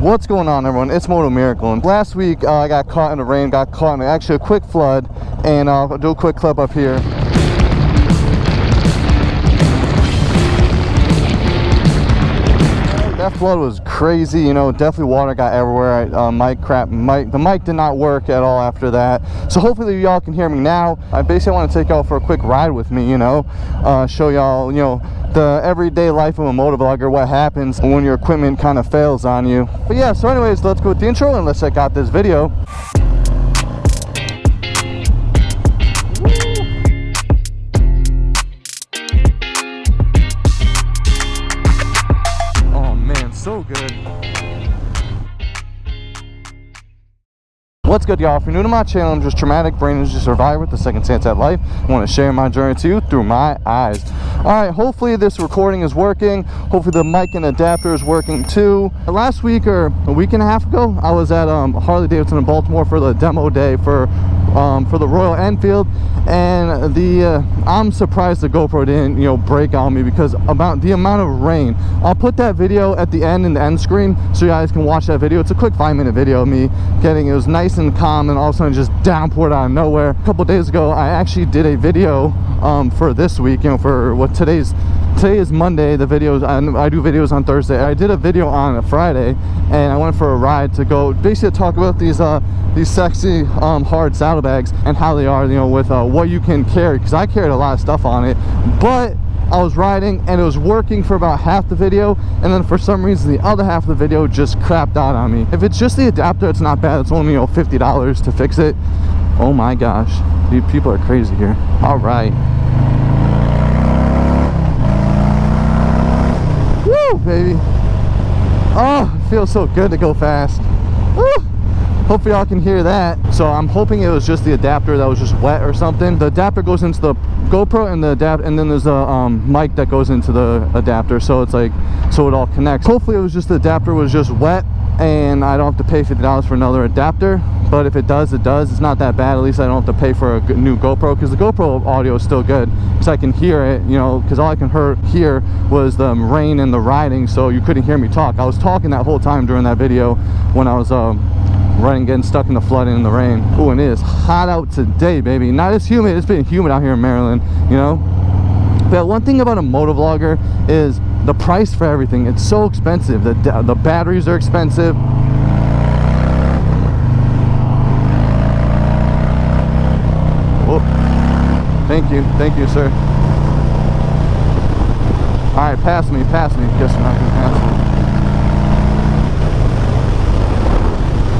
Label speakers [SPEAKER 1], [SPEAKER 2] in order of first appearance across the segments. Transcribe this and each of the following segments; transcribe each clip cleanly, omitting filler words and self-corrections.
[SPEAKER 1] What's going on, everyone? It's MotoMiracle, and last week I got caught in the rain, got caught in actually a quick flood, and I'll do a quick clip up here. That flood was crazy, you know, definitely water got everywhere. The mic did not work at all after that. So hopefully y'all can hear me now. I basically want to take y'all for a quick ride with me, you know, show y'all, you know, the everyday life of a motovlogger, what happens when your equipment kind of fails on you. But yeah, so anyways, let's go with the intro and let's check out this video. So good. What's good, y'all? If you're new to my channel, I'm just traumatic brain injury survivor with the second chance at life. I want to share my journey to you through my eyes. Alright, hopefully this recording is working. Hopefully the mic and adapter is working too. Last week or a week and a half ago, I was at Harley-Davidson in Baltimore for the demo day for the Royal Enfield, and I'm surprised the GoPro didn't, you know, break on me because about the amount of rain. I'll put that video at the end in the end screen so you guys can watch that video. It's a quick 5-minute video of me it was nice and calm, and all of a sudden just downpoured out of nowhere. A couple days ago I actually did a video for this week, you know, for what today is Monday. The videos, I do videos on Thursday. I did a video on a Friday, and I went for a ride to go basically talk about these sexy hard saddlebags and how they are, you know, with what you can carry, because I carried a lot of stuff on it, but I was riding and it was working for about half the video, and then for some reason the other half of the video just crapped out on me. If it's just the adapter, it's not bad. It's only, you know, $50 to fix it. Oh my gosh, these people are crazy here. All right. Woo, baby. Oh, it feels so good to go fast. Woo. Hopefully y'all can hear that. So I'm hoping it was just the adapter that was just wet or something. The adapter goes into the GoPro and and then there's a mic that goes into the adapter, so it's like, so it all connects. Hopefully it was just the adapter was just wet and I don't have to pay $50 for another adapter. But if it does, it does. It's not that bad. At least I don't have to pay for a new GoPro, because the GoPro audio is still good, because I can hear it, you know, because all I can hear was the rain and the riding, so you couldn't hear me talk. I was talking that whole time during that video when I was running, getting stuck in the flood and in the rain. Oh, and it is hot out today, baby. Not as humid. It's been humid out here in Maryland, you know. But one thing about a motovlogger is the price for everything. It's so expensive. The batteries are expensive. Oh, thank you, sir. All right, pass me. Guess you're not gonna pass me.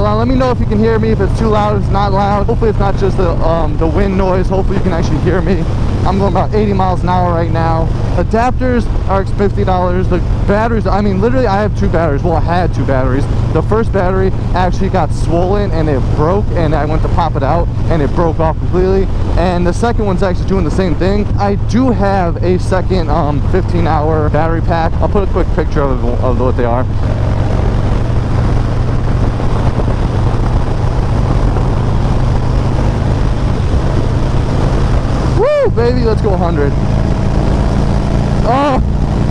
[SPEAKER 1] Let me know if you can hear me, if it's too loud, if it's not loud. Hopefully it's not just the wind noise. Hopefully you can actually hear me. I'm going about 80 miles an hour right now. Adapters are $50. The batteries, I mean, literally I have 2 batteries. Well, I had 2 batteries. The first battery actually got swollen and it broke, and I went to pop it out and it broke off completely. And the second one's actually doing the same thing. I do have a second 15-hour battery pack. I'll put a quick picture of what they are. Baby, let's go 100. Oh,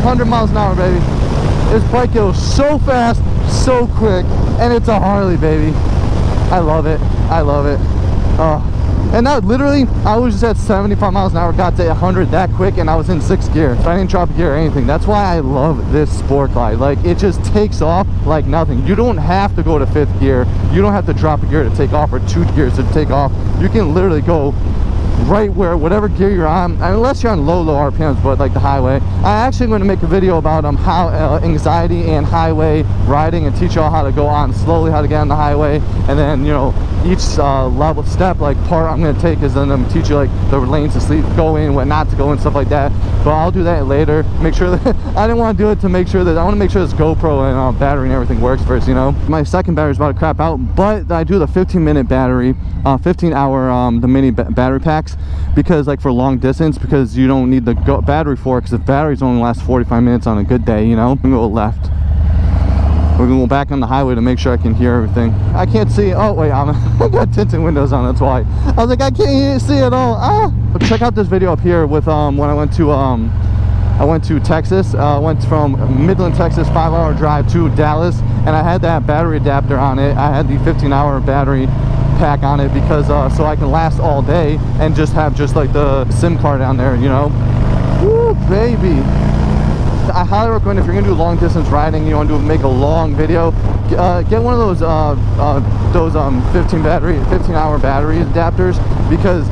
[SPEAKER 1] 100 miles an hour, baby. This bike goes so fast, so quick, and it's a Harley, baby. I love it. And now literally I was just at 75 miles an hour, got to 100 that quick, and I was in 6th gear. So I didn't drop a gear or anything. That's why I love this sport glide. Like, it just takes off like nothing. You don't have to go to 5th gear. You don't have to drop a gear to take off, or 2 gears to take off. You can literally go right where, whatever gear you're on, unless you're on low RPMs, but like the highway. I actually going to make a video about how anxiety and highway riding, and teach y'all how to go on slowly, how to get on the highway, and then, you know, each level step, like part I'm going to take is then I'm going to teach you like the lanes to go in, what not to go in, stuff like that. But I'll do that later. Make sure that I didn't want to do it to make sure that I want to make sure this GoPro and battery and everything works first, you know. My second battery is about to crap out, but I do the 15-minute battery, 15-hour the mini battery packs, because like for long distance, because you don't need the battery for it, because the batteries only last 45 minutes on a good day, you know. I'm gonna go left. We're gonna go back on the highway to make sure I can hear everything. I can't see. Oh wait, I got tinted windows on. That's why. I was like, I can't see at all. But check out this video up here with when I went to I went to Texas. Went from Midland, Texas, 5-hour drive to Dallas, and I had that battery adapter on it. I had the 15-hour battery pack on it because so I can last all day and just have just like the SIM card on there, you know. Woo, baby. I highly recommend if you're gonna do long distance riding, you want to make a long video, get one of those 15-hour battery adapters, because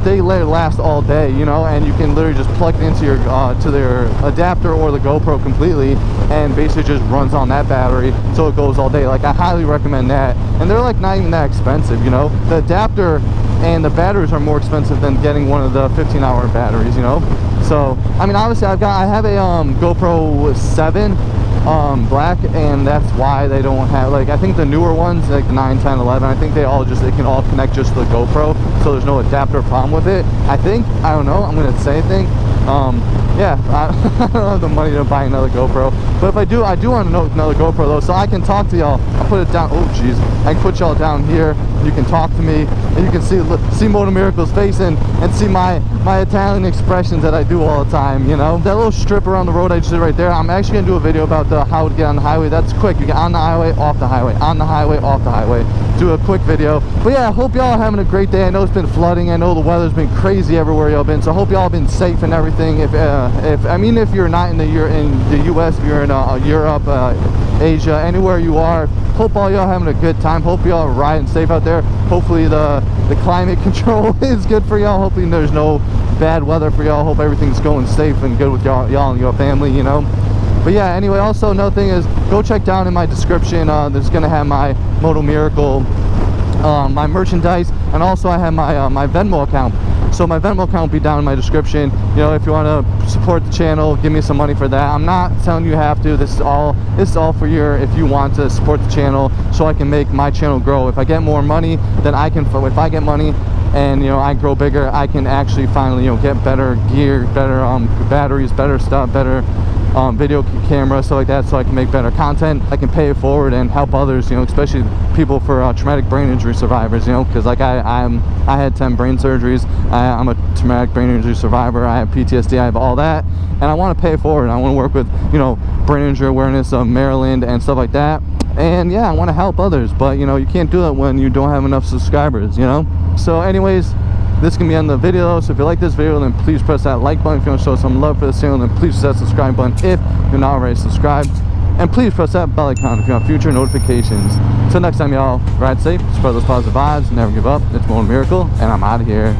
[SPEAKER 1] they last all day, you know, and you can literally just plug it into your to their adapter or the GoPro completely, and basically just runs on that battery, so it goes all day. Like, I highly recommend that, and they're like not even that expensive, you know. The adapter and the batteries are more expensive than getting one of the 15-hour batteries, you know. So I mean, obviously I have a GoPro 7 black, and that's why they don't have, like, I think the newer ones, like the 9, 10, 11, I think they can all connect just to the GoPro, so there's no adapter problem with it. I don't know, I'm gonna say yeah, I don't have the money to buy another GoPro, but if I do want another GoPro though, so I can talk to y'all. I'll put it down. Oh jeez, I can put y'all down here. You can talk to me, and you can see MotoMiracle's face and see my Italian expressions that I do all the time, you know. That little strip around the road I just did right there, I'm actually gonna do a video about how to get on the highway. That's quick. You get on the highway, off the highway, on the highway, off the highway. Do a quick video. But yeah, I hope y'all are having a great day. I know it's been flooding. I know the weather's been crazy everywhere y'all been, so I hope y'all been safe and everything. If you're not in the US, if you're in Europe, Asia, anywhere you are, hope all y'all having a good time. Hope y'all are riding safe out there. Hopefully the climate control is good for y'all. Hopefully there's no bad weather for y'all. Hope everything's going safe and good with y'all and your family, you know. But yeah, anyway, also another thing is, go check down in my description. There's gonna have my MotoMiracle, my merchandise, and also I have my Venmo account. So my Venmo account will be down in my description. You know, if you want to support the channel, give me some money for that. I'm not telling you have to. This is all for if you want to support the channel, so I can make my channel grow. If I get more money, then I can. If I get money and, you know, I grow bigger, I can actually finally, you know, get better gear, better batteries, better stuff, better video camera, stuff like that, so I can make better content. I can pay it forward and help others, you know, especially people for traumatic brain injury survivors, you know, because like I had 10 brain surgeries. I'm a traumatic brain injury survivor. I have PTSD. I have all that, and I want to pay it forward. I want to work with, you know, brain injury awareness of Maryland and stuff like that. And yeah, I want to help others, but you know, you can't do that when you don't have enough subscribers, you know. So anyways, this can be on the video. So if you like this video, then please press that like button. If you want to show some love for this channel, then please press that subscribe button if you're not already subscribed, and please press that bell icon if you want future notifications. Till next time, y'all, ride safe, spread those positive vibes, never give up. It's MotoMiracle, and I'm out of here.